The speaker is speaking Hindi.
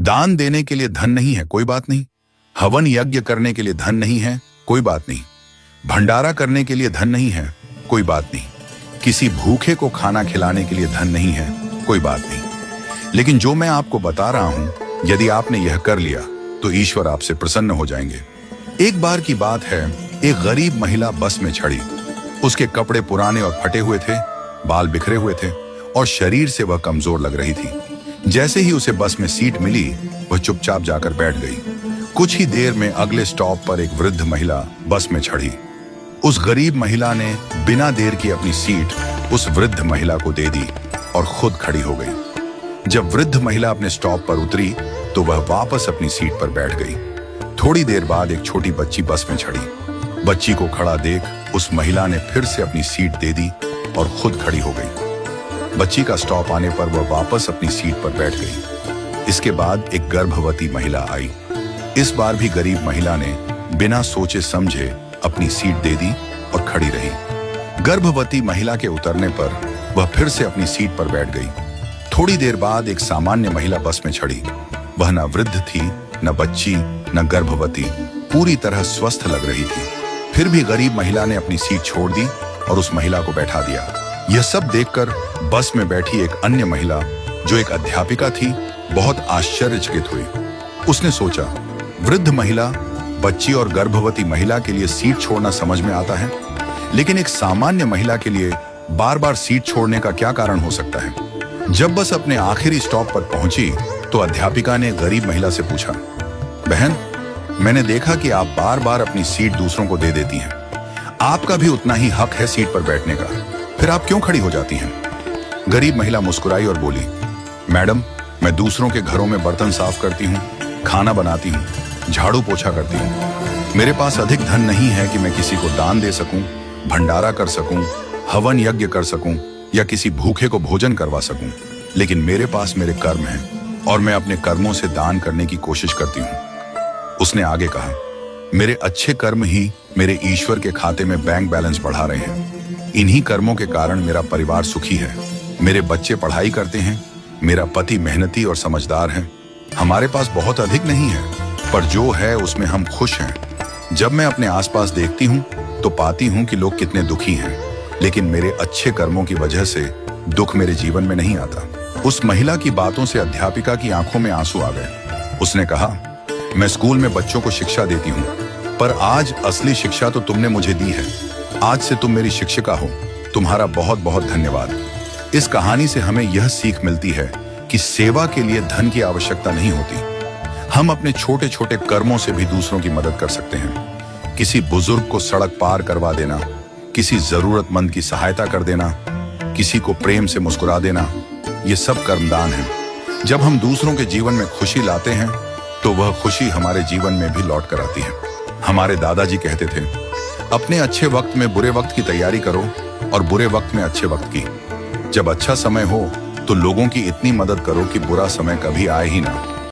दान देने के लिए धन नहीं है, कोई बात नहीं। हवन यज्ञ करने के लिए धन नहीं है, कोई बात नहीं। भंडारा करने के लिए धन नहीं है, कोई बात नहीं। किसी भूखे को खाना खिलाने के लिए धन नहीं है, कोई बात नहीं। लेकिन जो मैं आपको बता रहा हूं, यदि आपने यह कर लिया तो ईश्वर आपसे प्रसन्न हो जाएंगे। एक बार की बात है, एक गरीब महिला बस में चढ़ी। उसके कपड़े पुराने और फटे हुए थे, बाल बिखरे हुए थे और शरीर से वह कमजोर लग रही थी। जैसे ही उसे बस में सीट मिली, वह चुपचाप जाकर बैठ गई। कुछ ही देर में अगले स्टॉप पर एक वृद्ध महिला बस में चढ़ी। उस गरीब महिला ने बिना देर की अपनी सीट उस वृद्ध महिला को दे दी और खुद खड़ी हो गई। जब वृद्ध महिला अपने स्टॉप पर उतरी तो वह वापस अपनी सीट पर बैठ गई। थोड़ी देर बाद एक छोटी बच्ची बस में चढ़ी। बच्ची को खड़ा देख उस महिला ने फिर से अपनी सीट दे दी और खुद खड़ी हो गई। बच्ची का स्टॉप आने पर वह वापस अपनी सीट पर बैठ गई। इसके बाद एक गर्भवती महिला आई। इस बार भी गरीब महिला ने बिना सोचे समझे अपनी सीट दे दी और खड़ी रही। गर्भवती महिला के उतरने पर वह फिर से अपनी सीट पर बैठ गई। थोड़ी देर बाद एक सामान्य महिला बस में चढ़ी। वह न वृद्ध थी, न बच्ची, न गर्भवती, पूरी तरह स्वस्थ लग रही थी। फिर भी गरीब महिला ने अपनी सीट छोड़ दी और उस महिला को बैठा दिया। यह सब देखकर बस में बैठी एक अन्य महिला, जो एक अध्यापिका थी, बहुत आश्चर्यचकित हुई। उसने सोचा, वृद्ध महिला, बच्ची और गर्भवती महिला के लिए सीट छोड़ना समझ में आता है, लेकिन एक सामान्य महिला के लिए बार बार सीट छोड़ने का क्या कारण हो सकता है। जब बस अपने आखिरी स्टॉप पर पहुंची तो अध्यापिका ने गरीब महिला से पूछा, बहन, मैंने देखा कि आप बार बार अपनी सीट दूसरों को दे देती हैं। आपका भी उतना ही हक है सीट पर बैठने का, फिर आप क्यों खड़ी हो जाती हैं? गरीब महिला मुस्कुराई और बोली, मैडम, मैं दूसरों के घरों में बर्तन साफ करती हूँ, खाना बनाती हूँ, झाड़ू पोछा करती हूँ। मेरे पास अधिक धन नहीं है कि मैं किसी को दान दे सकूं, भंडारा कर सकूं, हवन यज्ञ कर सकूं या किसी भूखे को भोजन करवा सकूं। लेकिन मेरे पास मेरे कर्म हैं और मैं अपने कर्मों से दान करने की कोशिश करती हूँ। उसने आगे कहा, मेरे अच्छे कर्म ही मेरे ईश्वर के खाते में बैंक बैलेंस बढ़ा रहे हैं। इन्हीं कर्मों के कारण मेरा परिवार सुखी है। मेरे बच्चे पढ़ाई करते हैं, मेरा पति मेहनती और समझदार है। हमारे पास बहुत अधिक नहीं है, पर जो है उसमें हम खुश हैं। जब मैं अपने आसपास देखती हूँ तो पाती हूँ कि लोग कितने दुखी हैं, लेकिन मेरे अच्छे कर्मों की वजह से दुख मेरे जीवन में नहीं आता। उस महिला की बातों से अध्यापिका की आंखों में आंसू आ गए। उसने कहा, मैं स्कूल में बच्चों को शिक्षा देती हूँ, पर आज असली शिक्षा तो तुमने मुझे दी है। आज से तुम मेरी शिक्षिका हो। तुम्हारा बहुत बहुत धन्यवाद। इस कहानी से हमें यह सीख मिलती है कि सेवा के लिए धन की आवश्यकता नहीं होती। हम अपने छोटे छोटे कर्मों से भी दूसरों की मदद कर सकते हैं। किसी बुजुर्ग को सड़क पार करवा देना, किसी जरूरतमंद की सहायता कर देना, किसी को प्रेम से मुस्कुरा देना, ये सब कर्मदान है। जब हम दूसरों के जीवन में खुशी लाते हैं तो वह खुशी हमारे जीवन में भी लौट कर आती है। हमारे दादाजी कहते थे, अपने अच्छे वक्त में बुरे वक्त की तैयारी करो और बुरे वक्त में अच्छे वक्त की। जब अच्छा समय हो तो लोगों की इतनी मदद करो कि बुरा समय कभी आए ही ना।